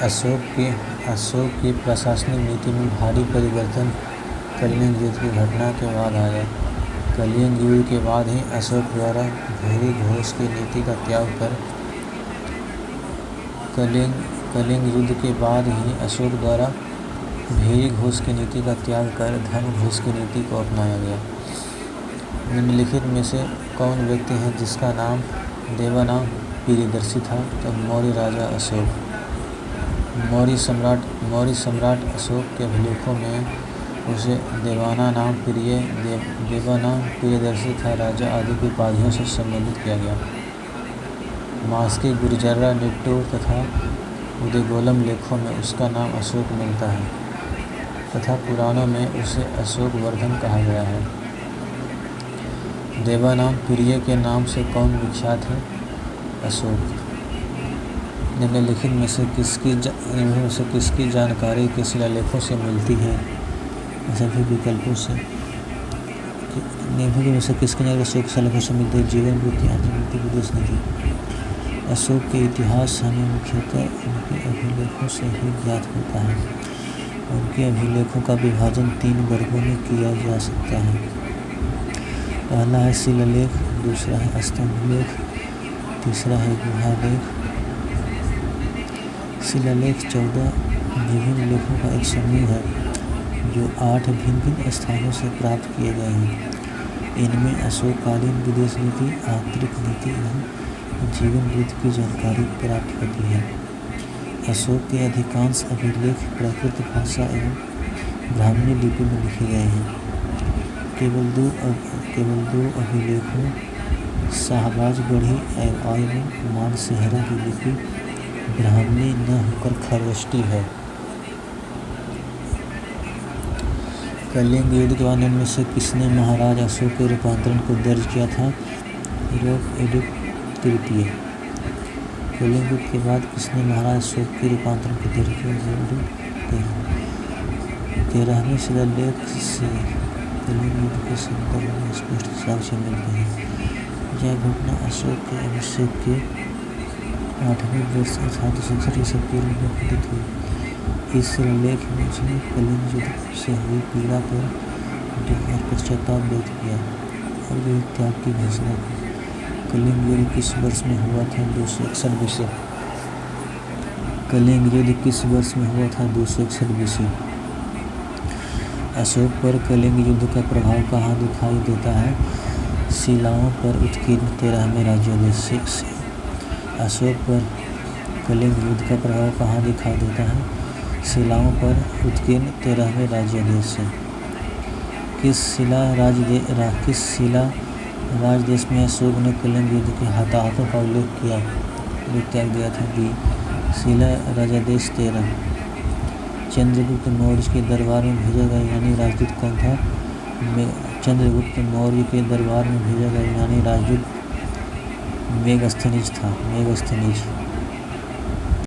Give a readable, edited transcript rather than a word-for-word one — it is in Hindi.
अशोक की प्रशासनिक नीति में भारी परिवर्तन कलिंग युद्ध की घटना के बाद आया। कलिंग युद्ध के बाद ही अशोक द्वारा भूरि घोष की नीति का त्याग कर कलिंग युद्ध के बाद ही अशोक द्वारा भूरि घोष की नीति का त्याग कर धन घोष की नीति को अपनाया गया। निम्नलिखित में से कौन व्यक्ति है जिसका नाम देवानाम प्रियदर्शी था? तो मौर्य राजा अशोक। मौर्य सम्राट अशोक के अभिलेखों में उसे देवानाम प्रियदर्शी था राजा आदि की उपाधियों से संबोधित किया गया। मास्की गुर्जरा निट्टूर तथा उदयगोलम लेखों में उसका नाम अशोक मिलता है तथा पुराणों में उसे अशोक वर्धन कहा गया है। देवानाम प्रिय के नाम से कौन विख्यात है? अशोक। निम्नलिखित में से किसकी जानकारी के शिलालेखों से मिलती है? सभी विकल्पों से। निम्नलिखित में से किसकी जानकारी अशोक शिलालेखों से मिलती है? जीवन वृत्ति, आत्मवृत्ति, विदेश नीति। अशोक के इतिहास हमें मुख्यतः उनके अभिलेखों से ही ज्ञात होता है। उनके अभिलेखों का विभाजन 3 वर्गों में किया जा सकता है। पहला है शिलालेख, दूसरा है स्तंभलेख, तीसरा है गुहालेख। शिलालेख 14 विभिन्न लेखों का एक समूह है जो 8 भिन्न स्थानों से प्राप्त किए गए हैं। इनमें अशोककालीन विदेश नीति, आंतरिक नीति एवं जीवन वृत्ति की जानकारी प्राप्त होती है। अशोक के अधिकांश अभिलेख प्राकृत भाषा एवं ब्राह्मणी लिपि में लिखे गए हैं। केवल दो अभिलेखों शाहबाजगढ़ी एवं मानसेहरा की लिपि ब्राह्मणी न होकर खरवष्टी है। कलिंग युद्ध के बाद निम्न में से किसने महाराज अशोक के रूपांतरण को दर्ज किया था? एडिक्ट तृतीय। कलिंग युद्ध के बाद किसने महाराज अशोक के रूपांतरण को दर्ज किया? 13वें शिलालेख से कलिंग युद्ध के संदर्भ में स्पष्ट साक्ष्य मिलते हैं। यह घटना अशोक के अभिषेक के 8वें वर्ष अर्थात 261 ईसा पूर्व में घटित हुई। इस शिलालेख में उसने कलिंग युद्ध से हुई पीड़ा पर देखकर पश्चाताप व्यक्त किया और वे त्याग की घोषणा की। कलिंग युद्ध किस वर्ष में हुआ था? 261 BC। कलिंग युद्ध किस वर्ष में हुआ था? 261 BC। अशोक पर कलिंग युद्ध का प्रभाव कहाँ दिखाई देता है? शिलाओं पर उत्कीर्ण 13वें राज्यादेश से। अशोक पर कलिंग युद्ध का प्रभाव कहाँ दिखाई देता है? शिलाओं पर उत्कीर्ण 13वें राज्यादेश से। किस शिला राजदेश में अशोक ने कलिंग युद्ध के हताहतों का उल्लेख त्याग दिया था? बी। शिला राजादेश 13। चंद्रगुप्त मौर्य के दरबार में भेजा गया यूनानी राजदूत कौन था? चंद्रगुप्त मौर्य के दरबार में भेजा गया यूनानी राजदूत मेगस्थनीज था।